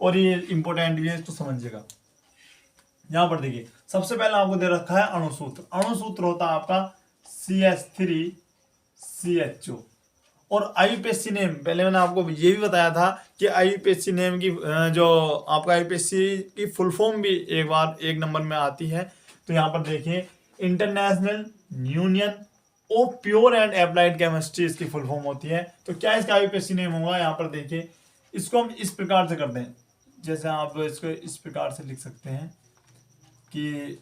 और ये इंपॉर्टेंट भी है, इसको समझिएगा। यहां पर देखिए सबसे पहले आपको दे रखा है अणुसूत्र। अणुसूत्र होता है आपका CH3CHO। और आईयूपीएसी नेम, पहले मैंने आपको ये भी बताया था कि आईयूपीएसी नेम की जो आपका आईयूपीएसी की फुल फॉर्म भी एक बार एक नंबर में आती है। तो यहाँ पर देखिए international union of pure and applied chemistry इसकी फुल फॉर्म होती है। तो क्या इसका आईयूपीएसी नेम होगा, यहाँ पर देखिए इसको हम इस प्रकार से करते हैं, जैसे आप इसको इस प्रकार से लिख सकते हैं कि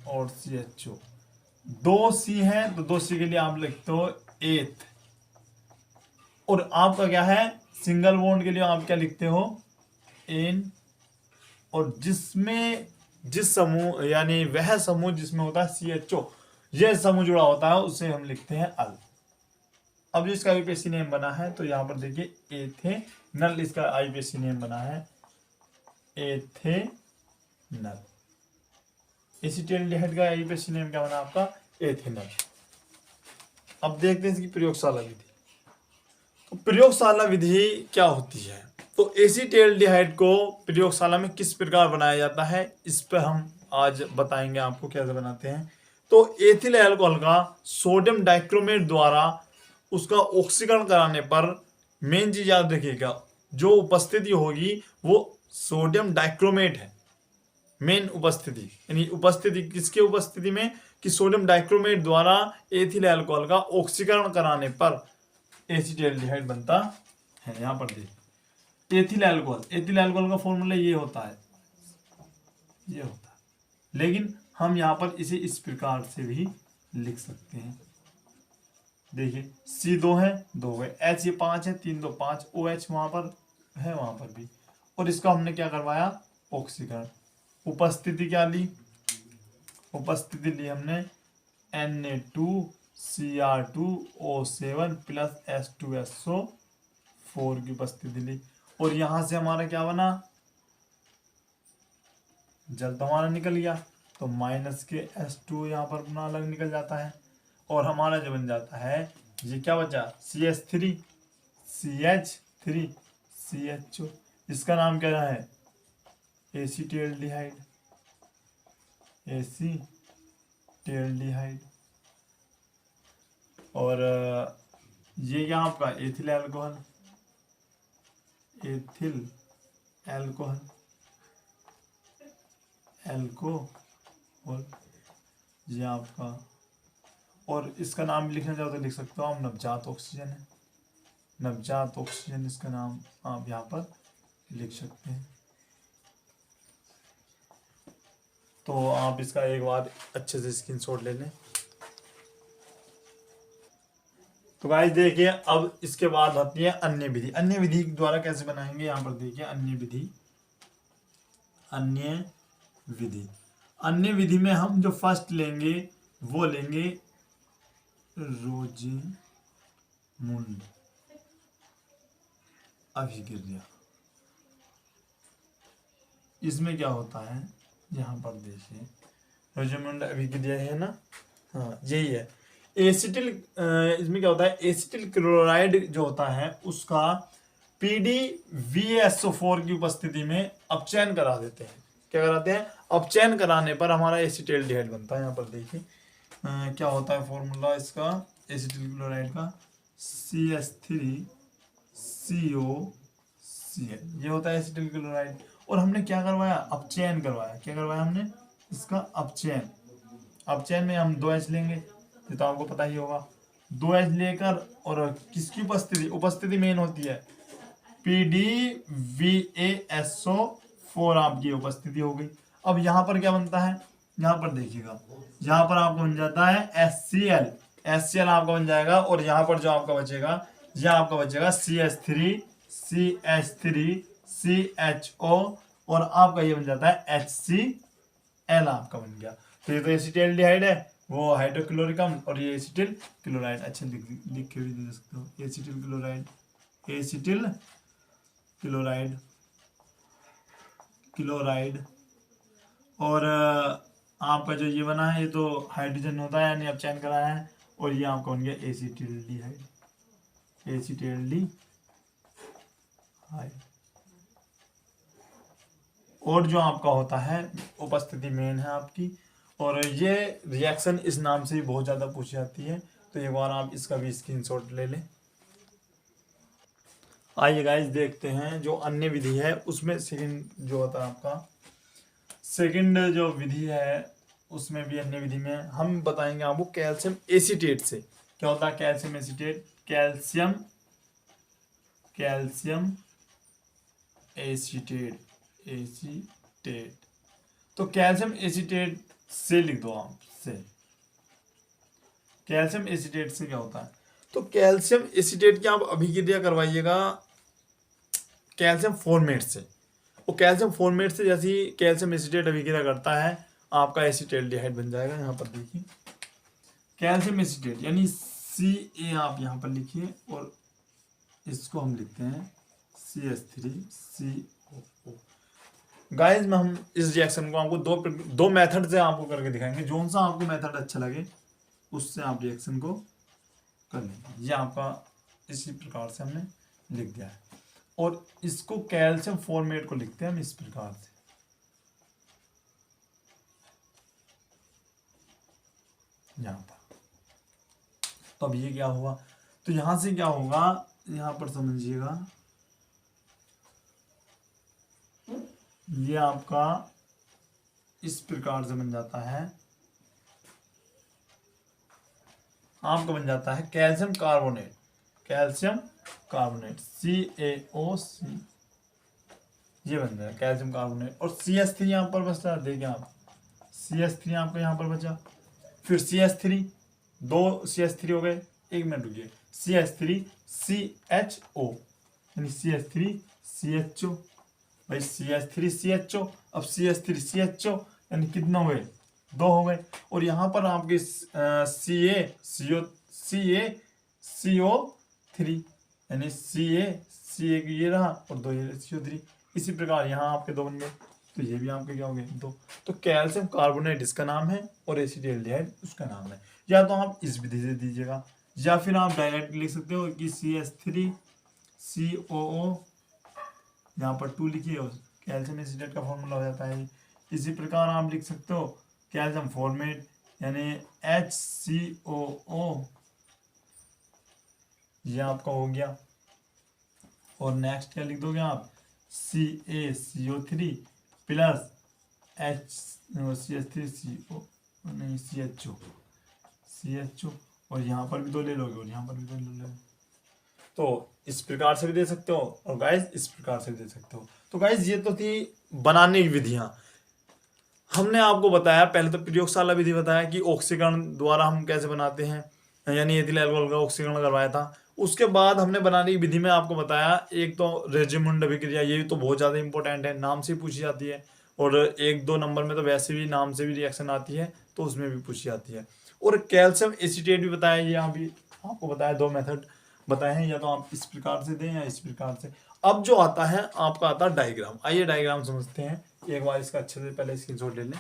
और CHO 2C है तो 2C के लिए आप लिखते हो एथ। और आपका क्या है सिंगल बॉन्ड के लिए आप क्या लिखते हो एन। और जिसमें जिस समूह यानी वह समूह जिसमें होता है CHO, यह समूह जुड़ा होता है उसे हम लिखते हैं अल। अब इसका आईयूपीएसी नेम बना है तो यहाँ पर देखिए एथेनल, इसका आईयूपीएसी नेम बना है एथेनल। एसीटिल्डिहाइड का आईयूपीएसी नेम क्या बना आपका एथेनल। अब देखते हैं इसकी प्रयोगशाला विधि। तो प्रयोगशाला विधि क्या होती है, तो एसीटिल्डिहाइड को प्रयोगशाला में किस प्रकार बनाया जाता है इस पर हम आज बताएंगे आपको कैसे बनाते हैं। तो एथिल अल्कोहल का सोडियम डाइक्रोमेट द्वारा उसका ऑक्सीकरण कराने पर मेन चीज याद रखिएगा, जो उपस्थिति होगी वो सोडियम डाइक्रोमेट है। मेन उपस्थिति यानी उपस्थिति किसके उपस्थिति में कि सोडियम डाइक्रोमेट द्वारा एथिल अल्कोहल का ऑक्सीकरण कराने पर एसीटिल्डिहाइड बनता है। यहां पर देखिए एथिल अल्कोहल का फॉर्मूला ये होता है, लेकिन हम यहाँ पर इसे इस प्रकार से भी लिख सकते हैं। देखिए C2 है 2 है, H ये 5 है 3 2 5, OH वहां पर है वहां पर भी, और इसका हमने क्या करवाया ऑक्सीकरण। उपस्थिति क्या ली, उपस्थिति ली हमने Na2Cr2O7 प्लस H2SO4 की उपस्थिति ली। और यहां से हमारा क्या बना, जल तो हमारा निकल गया तो माइनस के H2 यहाँ पर अपना अलग निकल जाता है। और हमारा जो बन जाता है ये क्या बचा CH3CHO, इसका नाम क्या है एसीटिल्डिहाइड। और ये क्या आपका एथिल अल्कोहल ये आपका, और इसका नाम भी लिखना चाहो तो लिख सकते हो आप नवजात ऑक्सीजन है, नवजात ऑक्सीजन इसका नाम आप यहाँ पर लिख सकते हैं। तो आप इसका एक बार अच्छे से स्क्रीनशॉट ले लें। तो गाइस देखिए अब इसके बाद आती है अन्य विधि। अन्य विधि द्वारा कैसे बनाएंगे, यहाँ पर देखिए अन्य विधि में हम जो फर्स्ट लेंगे वो लेंगे रोज़ेमुंड अभिक्रिया। इसमें क्या होता है यहाँ पर देखिए रोज़ेमुंड अभिक्रिया है ना, हाँ यही है। एसिटिल इसमें क्या होता है एसिटिल क्लोराइड जो होता है उसका PdVSO4 की उपस्थिति में अपचयन करा देते हैं। क्या कराते हैं, अपचयन कराने पर हमारा एसिटिल्डिहाइड बनता है। यहाँ पर देखिए क्या होता है फॉर्मूला इसका एसिटिल क्लोराइड का CH3COCl, ये होता है एसिटिल क्लोराइड। और हमने क्या करवाया अपचयन करवाया, क्या करवाया हमने इसका अपचयन। अपचयन में हम 2H लेंगे, ये तो आपको पता ही होगा। 2H लेकर और किसकी उपस्थिति मेन होती है PdVSO4 आपकी उपस्थिति हो गई। अब यहाँ पर क्या बनता है, यहाँ पर देखिएगा यहाँ पर आपको बन जाता है HCl आपका बन जाएगा। और यहाँ पर जो आपका बचेगा यह आपका बचेगा CH3CH3CHO और आपका ये बन जाता है HCl आपका बन गया। तो ये तो एसिटिल्डिहाइड है, वो हाइड्रोक्लोरिक अम्ल, और ये एसिटिल क्लोराइड। अच्छा लिख के भी दे सकते हो एसिटिल क्लोराइड। और आपका जो ये बना है ये तो हाइड्रोजन होता है यानी अपचयन कराया है, और ये आपका बन गया एसिटिल्डिहाइड। हाई। और जो आपका होता है उपस्थिति मेन है आपकी। और ये रिएक्शन इस नाम से भी बहुत ज़्यादा पूछी जाती है, तो एक बार आप इसका भी स्क्रीनशॉट ले लें। आइए गाइस देखते हैं जो अन्य विधि है उसमें सेकंड जो होता है आपका सेकंड जो विधि है उसमें भी अन्य विधि में हम बताएंगे आपको कैल्शियम एसीटेट से क्या होता है। Calcium acetate, calcium acetate. तो कैल्शियम एसीटेट से लिख दो आप से। कैल्शियम एसीटेट से क्या होता है, तो कैल्शियम एसीटेट की आप अभिक्रिया करवाइएगा कैल्शियम फॉर्मेट से। वो कैल्शियम फॉर्मेट से जैसे ही कैल्शियम एसीटेट अभिक्रिया करता है आपका एसीटैल्डिहाइड बन जाएगा। यहाँ पर देखिए कैल्शियम एसीटेट यानी Ca आप यहाँ पर लिखिए और इसको हम लिखते हैं CH3COO। गाइस में हम इस रिएक्शन को आपको दो मेथड से आपको करके दिखाएंगे, जो सा आपको मेथड अच्छा लगे उससे आप रिएक्शन को कर लेंगे। ये आपका इसी प्रकार से हमने लिख दिया है। और इसको कैल्शियम फॉर्मेट को लिखते हैं हम इस प्रकार से। यहाँ पर तो अब ये क्या हुआ, तो यहां से क्या होगा यहां पर समझिएगा, ये आपका इस प्रकार से बन जाता है, आपका बन जाता है कैल्शियम कार्बोनेट CaOC, ये बन जाएगा कैल्शियम कार्बोनेट। और CH3 यहाँ पर बचता है, देखिए आप CH3 आपका यहाँ पर बचा, फिर CH3 दो CH3 हो गए, एक मिनट रुकिए, CH3CHO यानी CH3CHO भाई CH3CHO, अब CH3CHO यानी कितना हुए, दो हो गए। और यहाँ पर आपके CaCO3 यानी CA ये रहा और दो ये CO3। इसी प्रकार यहाँ आपके दो बन गए, तो ये भी आपके क्या हो गए, दो। तो कैल्शियम कार्बोनेट इसका नाम है और एसीटैल्डिहाइड उसका नाम है। या तो आप इस विधि से दीजिएगा या फिर आप डायरेक्ट लिख सकते हो कि CH3COO यहाँ पर 2 लिखिए, कैल्शियम एसीटेट का फॉर्मूला हो जाता है। इसी प्रकार आप लिख सकते हो कैल्शियम फॉर्मेट यानी HCOO, ये आपका हो गया। और नेक्स्ट क्या लिख दोगे आप, CaCO3 प्लस CH3CO नहीं CHO, और यहाँ पर भी दो ले लोगे और यहाँ पर भी दो ले लोगे। तो इस प्रकार से भी दे सकते हो और गाइस इस प्रकार से भी दे सकते हो। तो गाइस ये तो थी बनाने की विधियां। हमने आपको बताया पहले तो प्रयोगशाला विधि बताया कि ऑक्सीकरण द्वारा हम कैसे बनाते हैं, यानी एथिल अल्कोहल का ऑक्सीकरण करवाया था। उसके बाद हमने बनाने की विधि में आपको बताया एक तो रेजिमुंड अभिक्रिया, ये तो बहुत ज़्यादा इंपॉर्टेंट है, नाम से पूछी जाती है। और 1-2 नंबर में तो वैसे भी नाम से भी रिएक्शन आती है तो उसमें भी पूछी जाती है। और कैल्शियम एसीटेट भी बताया, ये यहाँ भी आपको बताया, दो मेथड बताए हैं, या तो आप इस प्रकार से दें या इस प्रकार से। अब जो आता है आपका आता है डायग्राम। आइए डायग्राम समझते हैं एक बार, इसका अच्छे से पहले स्क्रीनशॉट ले लें।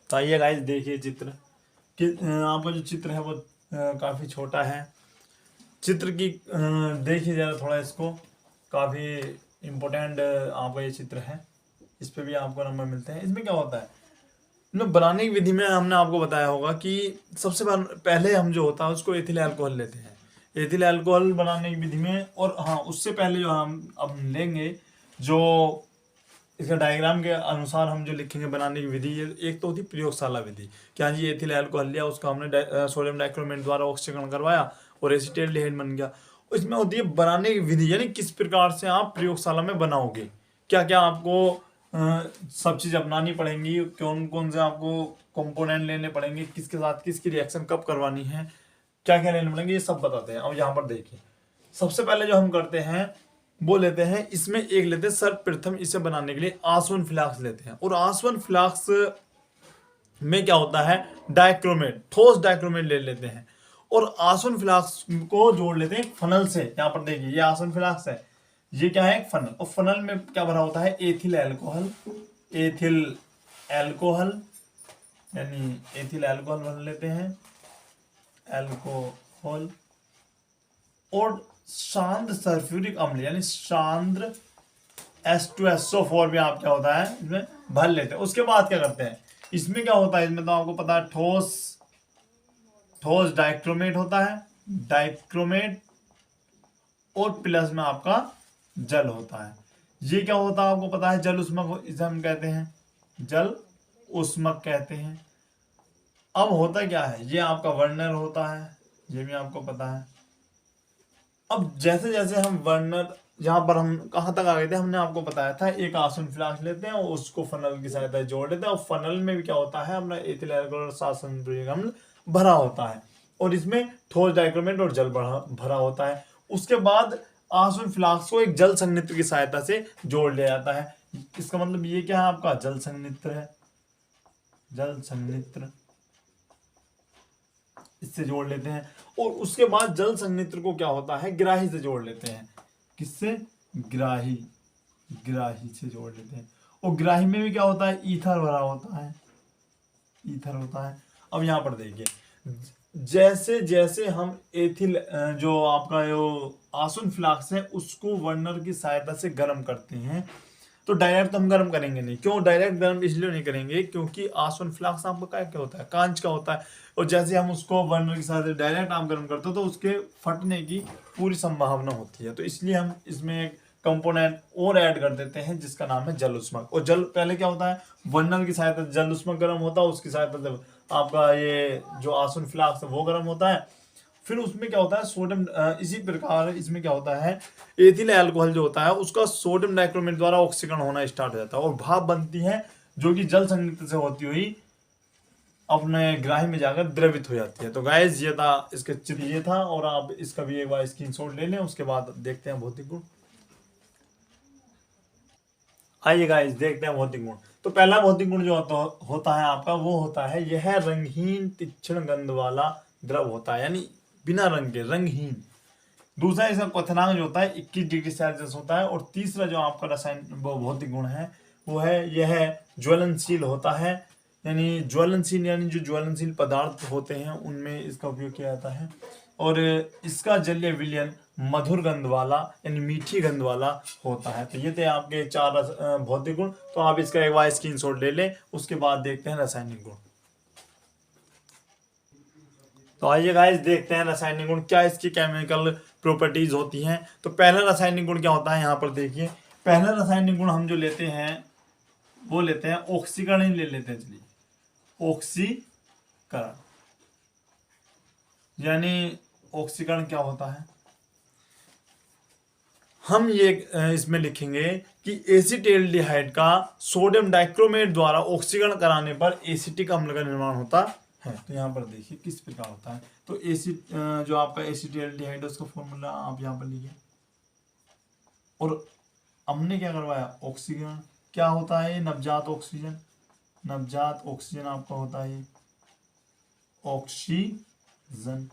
तो आइए गाइस देखिए चित्र कि आपका जो चित्र है वो काफ़ी छोटा है। चित्र की देखिए ज़रा थोड़ा इसको, काफ़ी इम्पोर्टेंट आपका ये चित्र है, इस पे भी आपको नंबर मिलते हैं। इसमें क्या होता है बनाने की विधि में हमने आपको बताया होगा कि सबसे पहले हम जो होता है उसको एथिल अल्कोहल लेते हैं, एथिल अल्कोहल बनाने की विधि में। और हाँ उससे पहले जो हम अब लेंगे जो इसका डायग्राम के अनुसार हम जो लिखेंगे बनाने की विधि, ये एक तो होती प्रयोगशाला विधि, क्या जी एथिल अल्कोहल लिया उसका हमने सोडियम डाइक्रोमेट द्वारा ऑक्सीकरण करवाया और एसीटैल्डिहाइड बन गया। इसमें होती है बनाने की विधि, यानी किस प्रकार से आप प्रयोगशाला में बनाओगे, क्या क्या आपको सब चीज़ अपनानी पड़ेंगी, कौन कौन से आपको कंपोनेंट लेने पड़ेंगे, किसके साथ किसकी रिएक्शन कब करवानी है, क्या क्या लेने पड़ेंगे, ये सब बताते हैं। अब यहाँ पर देखिए सबसे पहले जो हम करते हैं वो लेते हैं, इसमें एक लेते हैं सर्वप्रथम इसे बनाने के लिए आसवन फ्लास्क लेते हैं। और आसवन फ्लास्क में क्या होता है डाइक्रोमेट, ठोस डाइक्रोमेट ले लेते हैं और आसवन फ्लास्क को जोड़ लेते हैं फनल से। यहाँ पर देखिए ये आसवन फ्लास्क है, ये क्या है फनल, और फनल में क्या भरा होता है एथिल अल्कोहल, यानी एथिल अल्कोहल भर लेते हैं, अल्कोहल। और शांत सल्फ्यूरिक अम्ल यानी शांत H2SO4 भी आप क्या होता है इसमें भर लेते हैं। उसके बाद क्या करते हैं, इसमें क्या होता है, इसमें तो आपको पता है ठोस डाइक्रोमेट होता है, डाइक्रोमेट, और प्लस में आपका जल होता है। ये क्या होता है आपको पता है, जल उष्मक, इसे हम कहते हैं जल उष्मक कहते हैं। अब होता क्या है, ये आपका वर्नर होता है, ये भी आपको पता है। अब जैसे जैसे हम वर्नर, यहाँ पर हम कहाँ तक आ गए थे, हमने आपको बताया था एक आसुन फ्लास्क लेते हैं और उसको फनल की सहायता से जोड़ देते हैं, और फनल में भी क्या होता है अपना एथिल अल्कोहल सल्फ्यूरिक अम्ल भरा होता है, और इसमें ठोस डाइक्रोमेट और जल भरा होता है। उसके बाद आसुन फ्लास्क को एक जल संयंत्र की सहायता से जोड़ लिया जाता है। इसका मतलब ये क्या है, आपका जल संयंत्र है, जल संयंत्र, इससे जोड़ लेते हैं। और उसके बाद जल संयंत्र को क्या होता है, ग्राही से जोड़ लेते हैं। किससे, ग्राही, ग्राही से जोड़ लेते हैं। और ग्राही में भी क्या होता है, ईथर भरा होता है, ईथर होता है। अब यहाँ पर देखिए, जैसे जैसे हम एथिल जो आपका जो आसुन फ्लास्क है उसको वर्नर की सहायता से गर्म करते हैं, तो डायरेक्ट तो हम गर्म करेंगे नहीं। क्यों डायरेक्ट गर्म इसलिए नहीं करेंगे, क्योंकि आसुन फ्लास्क आपका क्या होता है, कांच का होता है, और जैसे हम उसको वर्नर के साथ डायरेक्ट आप गर्म करते हो तो उसके फटने की पूरी संभावना होती है। तो इसलिए हम इसमें एक कंपोनेंट और ऐड कर देते हैं जिसका नाम है जल उष्मक। और जल पहले क्या होता है, वर्नर की सहायता से जल उष्मक गर्म होता है, उसकी सहायता से आपका ये जो आसुन फ्लास्क है वो गर्म होता है। फिर उसमें क्या होता है सोडियम, इसी प्रकार इसमें क्या होता है, एथिल अल्कोहल जो होता है उसका सोडियम डाइक्रोमेट द्वारा ऑक्सीकरण होना स्टार्ट हो जाता है और भाप बनती है, जो कि जल संयंत्र से होती हुई अपने ग्राही में जाकर द्रवित हो जाती है। तो गाइस ये था इसका चित्र, ये था, और आप इसका भी एक बार स्क्रीनशॉट ले लें। उसके बाद देखते हैं भौतिक गुण। आइए गाइस देखते हैं भौतिक गुण। तो पहला भौतिक गुण जो होता है आपका, वो होता है यह रंगहीन तीक्ष्ण गंध वाला द्रव होता है, यानी बिना रंग के, रंगहीन। दूसरा इसका क्वथनांक जो होता है 21 डिग्री सेल्सियस होता है। और तीसरा जो आपका रसायन भौतिक गुण है वो है यह ज्वलनशील होता है, यानी ज्वलनशील, यानी जो ज्वलनशील पदार्थ होते हैं उनमें इसका उपयोग किया जाता है। और इसका जलीय विलयन मधुर गंध वाला, यानी मीठी गंध वाला होता है। तो ये थे आपके 4 भौतिक गुण। तो आप इसका एक बार स्क्रीनशॉट ले लें। उसके बाद देखते हैं रासायनिक गुण। तो आइए गाइस देखते हैं रासायनिक गुण, क्या इसकी केमिकल प्रॉपर्टीज होती हैं। तो पहला रासायनिक गुण क्या होता है, यहाँ पर देखिए, पहला रासायनिक गुण हम जो लेते हैं वो लेते हैं ऑक्सीकरण ही ले लेते हैं। चलिए, ऑक्सीकरण, यानी ऑक्सीकरण क्या होता है, हम ये इसमें लिखेंगे कि एसीटेल्डिहाइड का सोडियम डाइक्रोमेट द्वारा ऑक्सीकरण कराने पर एसिटिक अम्ल का निर्माण होता है। तो यहाँ पर देखिए किस प्रकार होता है। तो जो आपका एसीटेल्डिहाइड है उसका फॉर्मूला आप यहाँ पर लिखिए, और हमने क्या करवाया, ऑक्सीकरण। क्या होता है, नवजात ऑक्सीजन, नवजात ऑक्सीजन आपका होता है ऑक्सीजन।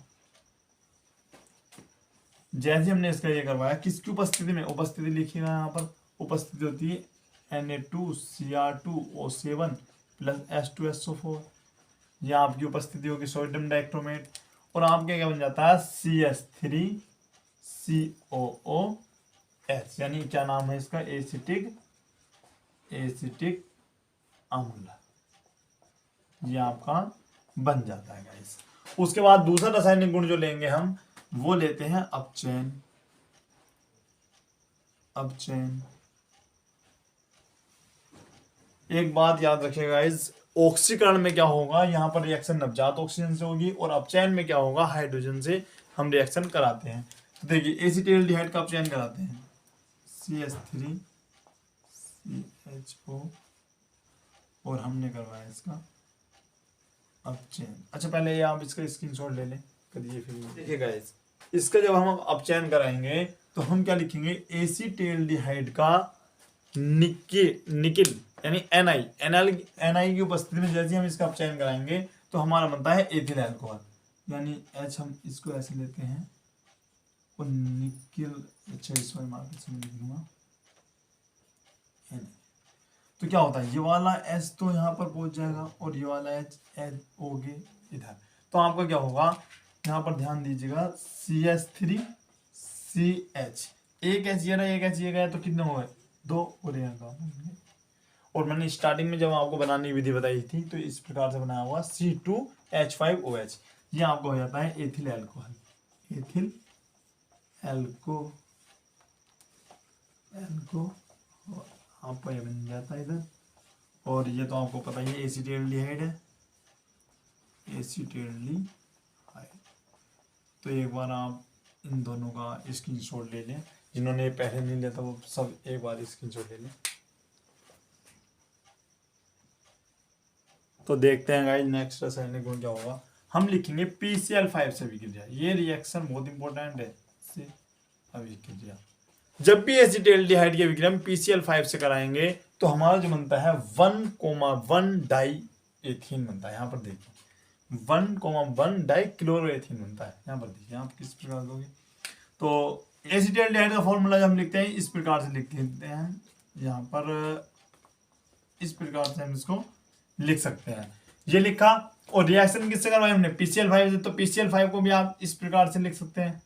जैसे हमने इसका ये करवाया, किसकी उपस्थिति में, उपस्थिति लिखिएगा यहाँ पर, उपस्थिति होती है Na2Cr2O7 प्लस H2SO4, यह आपकी उपस्थिति होगी सोडियम डाइक्रोमेट। और आपके क्या बन जाता है, CH3COOH, यानी क्या नाम है इसका, एसिटिक अम्ल, ये आपका बन जाता है गाइस। उसके बाद दूसरा रासायनिक गुण जो लेंगे हम, वो लेते हैं अपचयन। अपचयन, एक बात याद रखिएगा गाइस, ऑक्सीकरण में क्या होगा, यहाँ पर रिएक्शन नवजात ऑक्सीजन से होगी, और अपचयन में क्या होगा, हाइड्रोजन से हम रिएक्शन कराते हैं। तो देखिए एसीटेल्डिहाइड का अपचयन कराते हैं, CH3CHO, और हमने करवाया इसका अपचयन। अच्छा पहले ये आप इसका स्क्रीनशॉट ले लें, करिए फिर देखिए गाइस, इसका जब हम अपचयन कराएंगे तो हम क्या लिखेंगे, एसीटेल्डिहाइड का निकिल यानी Na की उपस्थिति में जैसे हम इसका अपचयन कराएंगे तो हमारा बनता है एथिल अल्कोहल, यानी H हम इसको ऐसे लेते हैं और निकिल, अच्छा इसको मार्केट से लिख दूंगा। तो क्या होता है, ये वाला H तो यहाँ पर पहुंच जाएगा और ये वाला H हो गए इधर। तो आपका क्या होगा, यहाँ पर ध्यान दीजिएगा, CH3 CH, एक एच ये रहा, एक एच ये गया, तो कितने हुए? 2 और यहाँ का। और मैंने स्टार्टिंग में जब आपको बनाने की विधि बताई थी तो इस प्रकार से बनाया हुआ C2H5OH, ये आपको हो जाता है एथिल एल्कोहल, एथिल एल्को आपको ये बन जाता है इधर। और ये तो आपको पता ही है एसीटेल्डिहाइड है, एसीटेल्डिहाइड। तो एक बार आप इन दोनों का स्क्रीनशॉट ले लें, जिन्होंने पहले नहीं लिया था वो सब एक बार स्क्रीनशॉट ले लें। तो देखते हैं गाइस नेक्स्ट रासायनिक गुण क्या होगा। हम लिखेंगे PCl5 से अभिक्रिया, ये रिएक्शन बहुत इंपॉर्टेंट है, से अभिक्रिया। जब भी एसिटाल्डिहाइड की अभिक्रिया हम PCl5 से कराएंगे तो हमारा जो बनता है 1,1 डाई एथीन बनता है। यहाँ पर देखिए 1,1 डाई क्लोरोएथीन बनता है। यहाँ पर देखिए आप किस प्रकार दोगे, तो एसिटाल्डिहाइड का फॉर्मूला जब हम लिखते हैं इस प्रकार से लिखते हैं, यहाँ पर इस प्रकार से हम इसको लिख सकते हैं, ये लिखा। और रिएक्शन किससे करवाई हमने? PCl5 से, तो PCl5 को भी आप इस प्रकार से लिख सकते हैं,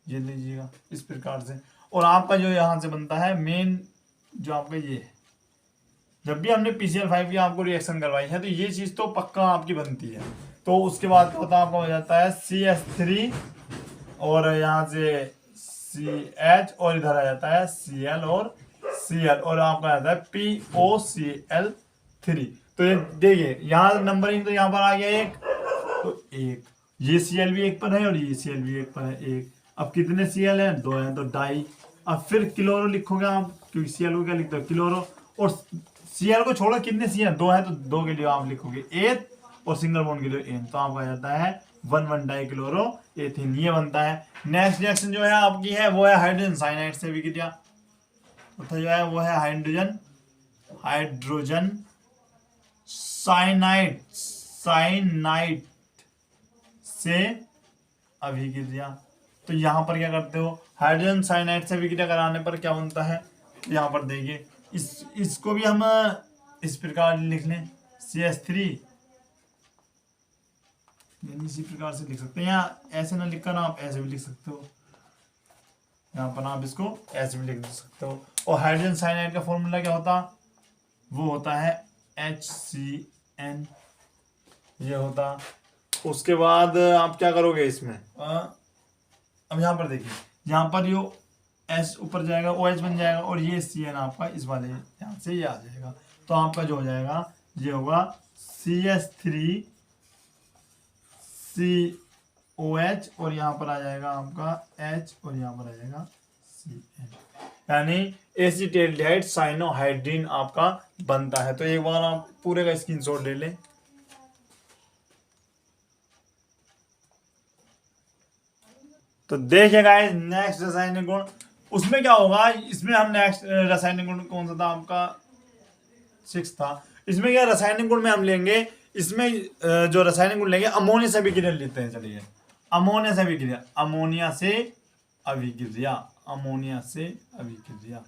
ये लीजिएगा इस प्रकार से। और आपका जो यहाँ से बनता है मेन जो आपका ये है, जब भी हमने PCl5 की आपको रिएक्शन करवाई है तो ये चीज तो पक्का आपकी बनती है। तो उसके बाद क्या होता है, आपका हो जाता है CH3 और यहाँ से CH और इधर आ जाता है Cl और Cl और आपका आता है POCl3। तो ये देखिए यहाँ नंबरिंग तो यहाँ पर आ गया एक, तो एक ये Cl भी एक पर है और ये Cl भी एक पर है, एक। अब कितने Cl हैं? 2 हैं, तो डाई। अब फिर क्लोरो लिखोगे आप, क्योंकि Cl को क्या लिखते हो? क्लोरो। और Cl को छोड़ो, कितने Cl हैं? 2 हैं, तो 2 के लिए आप लिखोगे एथ और सिंगल बॉन्ड के लिए एन, तो आपका जाता है 1,1 डाई क्लोरो एथीन, ये बनता है। नेक्स्ट रिएक्शन जो है आपकी है वो है हाइड्रोजन साइनाइड से अभिक्रिया। तो जो है वो है हाइड्रोजन साइनाइड से अभिक्रिया। तो यहाँ पर क्या करते हो, हाइड्रोजन साइनाइड से अभिक्रिया कराने पर क्या बनता है, यहाँ पर देखिए इसको भी हम इस प्रकार लिख लें CH3, इसी प्रकार से लिख सकते हैं, या ऐसे ना लिखकर आप ऐसे भी लिख सकते हो, यहाँ पर आप इसको ऐसे भी लिख सकते हो। और हाइड्रोजन साइनाइड का फॉर्मूला क्या होता, वो होता है HCN, ये होता। उसके बाद आप क्या करोगे इसमें, अब यहाँ पर देखिए, यहाँ पर जो S ऊपर जाएगा OH बन जाएगा और ये CN आपका इस वाले यहाँ से ये आ जाएगा। तो आपका जो हो जाएगा ये होगा CH3 COH और यहाँ पर आ जाएगा आपका H और यहाँ पर आ जाएगा CN, यानी एसिटाल्डिहाइड साइनोहाइड्रिन आपका बनता है। तो एक बार आप पूरे का स्क्रीनशॉट ले लें। तो देखिए गाइस नेक्स्ट रासायनिक गुण, उसमें क्या होगा, इसमें हम नेक्स्ट रासायनिक गुण कौन सा था आपका 6 था। इसमें क्या रासायनिक गुण में हम लेंगे, इसमें जो रासायनिक गुण लेंगे अमोनिया से अभिक्रिया लेते हैं। चलिए अमोनिया से अभिक्रिया, अमोनिया से अभिक्रिया, अमोनिया से अभिक्रिया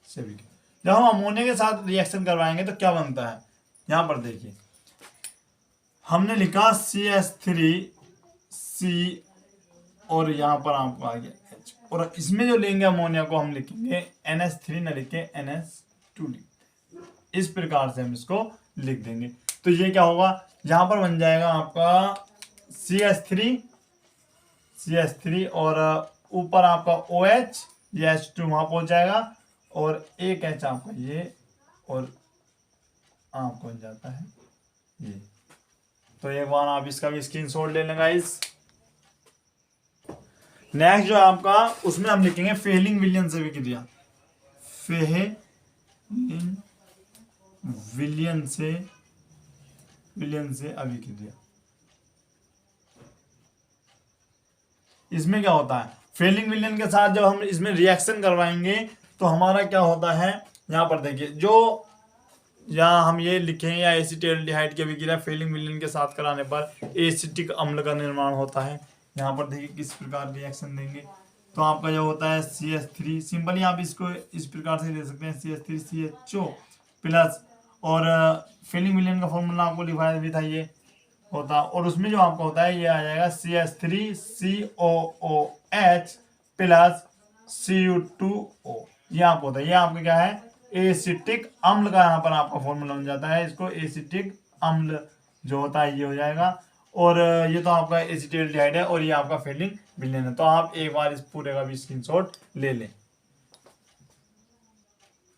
से अभिक्रिया। जब हम अमोनिया के साथ रिएक्शन करवाएंगे तो क्या बनता है, यहाँ पर देखिए हमने लिखा CH3C और यहाँ पर आपको आ गया H, और इसमें जो लेंगे अमोनिया को हम लिखेंगे NH3 न लिख के NH2 लिख, इस प्रकार से हम इसको लिख देंगे। तो ये क्या होगा, यहाँ पर बन जाएगा आपका CH3 और ऊपर आपका OH, ये H2 वहां पहुंच जाएगा और एक H आपका ये और आपको बन जाता है ये। तो एक बार आप इसका भी स्क्रीनशॉट ले लेंगे इस। नेक्स्ट जो आपका उसमें हम लिखेंगे फेलिंग विलियन से अभिक्रिया, फेलिंग विलियन से अभिक्रिया। इसमें क्या होता है, फेलिंग विलियन के साथ जब हम इसमें रिएक्शन करवाएंगे तो हमारा क्या होता है, यहाँ पर देखिए जो यहाँ हम ये लिखें या एसिटाल्डिहाइड की अभिक्रिया फेलिंग विलियन के साथ कराने पर एसिटिक अम्ल का निर्माण होता है। यहाँ पर देखिए किस प्रकार रिएक्शन देंगे, तो आपका जो होता है CH3, सिंपली आप इसको इस प्रकार से दे सकते हैं CH3CHO प्लस, और फेलिंग विलियन का फॉर्मूला आपको लिखवाया भी था ये होता है, और उसमें जो आपका होता है ये आ जाएगा CH3COOH प्लस Cu2O। ये आपको होता है, ये आपका क्या है, एसिटिक अम्ल का यहाँ पर आपका फॉर्मूला बन जाता है। इसको एसिटिक अम्ल जो होता है ये हो जाएगा। और ये तो आपका एसिटाल्डिहाइड है और ये आपका फेलिंग विलेन है। तो आप एक बार इस पूरे का भी स्क्रीनशॉट ले लें।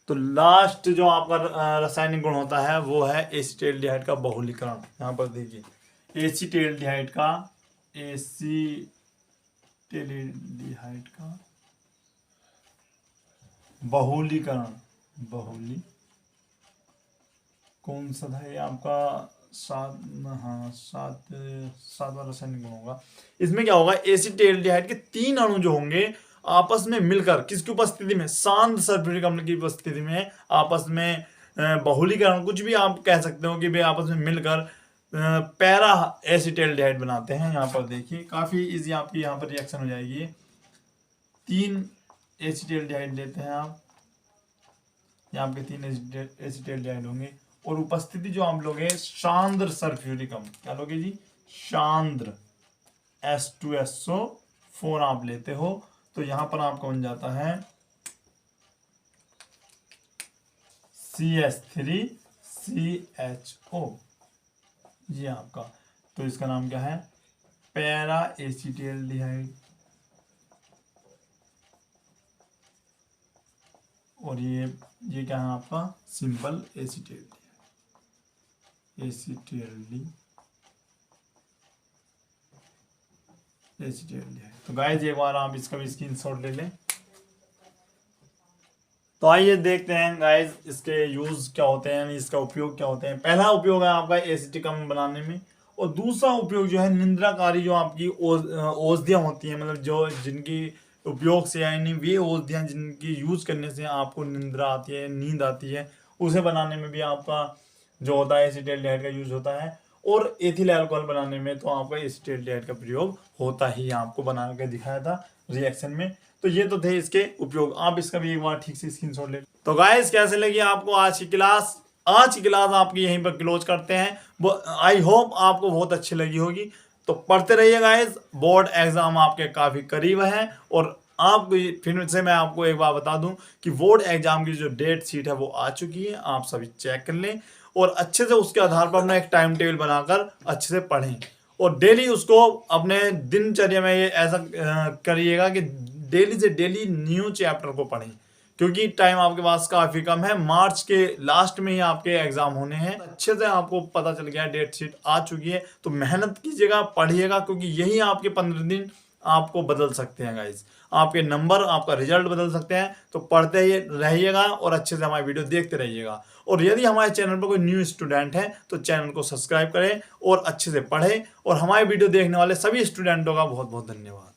तो लास्ट जो आपका रासायनिक गुण होता है वो है एसिटाल्डिहाइड का बहुलीकरण। यहाँ पर देखिए एसिटाल्डिहाइड का बहुलीकरण, कौन सा था ये आपका सातवां रासायनिक गुण होगा। इसमें क्या होगा, एसिटाल्डिहाइड के 3 अणु जो होंगे आपस में मिलकर किसकी उपस्थिति में, शांत सल्फ्यूरिक अम्ल की उपस्थिति में आपस में बहुलीकरण, कुछ भी आप कह सकते हो कि वे आपस में मिलकर पैरा एसिटाल्डिहाइड बनाते हैं। यहाँ पर देखिए काफी इजी आपकी यहाँ पर रिएक्शन हो जाएगी। 3 एसिटाल्डिहाइड लेते हैं आप, यहाँ पे 3 एसिटाल्डिहाइड होंगे और उपस्थिति जो आप लोगे शांद्र सल्फ्यूरिक अम्ल, क्या लोगे जी, शांद्र H2SO4 आप लेते हो। तो यहां पर आपका बन जाता है CH3CHO, ये आपका, तो इसका नाम क्या है, पैरा एसिटाल्डिहाइड। और ये क्या है आपका सिंपल एसिटाल्डिहाइड। तो गाइस एक बार आप इसका भी स्क्रीनशॉट ले लें। तो आइए देखते हैं गाइस इसके यूज क्या होते हैं, इसका उपयोग क्या होते हैं। पहला उपयोग है आपका एसिटिक अम्ल बनाने में, और दूसरा उपयोग जो है निंद्राकारी जो आपकी औषधियां होती हैं, मतलब जो जिनकी उपयोग से यानी वे औषधियां जिनकी यूज करने से आपको निंद्रा आती है, नींद आती है, उसे बनाने में भी आपका जो होता है एसिटाल्डिहाइड का यूज होता है। और एथिल अल्कोहल बनाने में तो आपका एसिटाल्डिहाइड का प्रयोग होता ही, आपको बना के दिखाया था रिएक्शन में। तो ये तो थे इसके उपयोग, आप इसका भी एक बार ठीक से स्क्रीनशॉट ले। तो गाइस कैसे लगी आपको आज की क्लास, आज की क्लास आपकी यहीं पर क्लोज करते हैं। आई होप आपको बहुत अच्छी लगी होगी। तो पढ़ते रहिए गाइस, बोर्ड एग्जाम आपके काफी करीब है। और आप फिर से मैं आपको एक बार बता दूं कि बोर्ड एग्जाम की जो डेट शीट है वो आ चुकी है, आप सभी चेक कर लें और अच्छे से उसके आधार पर अपना एक टाइम टेबल बनाकर अच्छे से पढ़ें। और डेली उसको अपने दिनचर्या में ये ऐसा करिएगा कि डेली से डेली न्यू चैप्टर को पढ़ें, क्योंकि टाइम आपके पास काफी कम है। मार्च के लास्ट में ही आपके एग्जाम होने हैं। अच्छे से आपको पता चल गया, डेट शीट आ चुकी है। तो मेहनत कीजिएगा, पढ़िएगा, क्योंकि यही आपके 15 दिन आपको बदल सकते हैं गाइस, आपके नंबर, आपका रिजल्ट बदल सकते हैं। तो पढ़ते ही रहिएगा और अच्छे से हमारी वीडियो देखते रहिएगा। और यदि हमारे चैनल पर कोई न्यू स्टूडेंट है तो चैनल को सब्सक्राइब करें और अच्छे से पढ़ें। और हमारी वीडियो देखने वाले सभी स्टूडेंटों का बहुत बहुत धन्यवाद।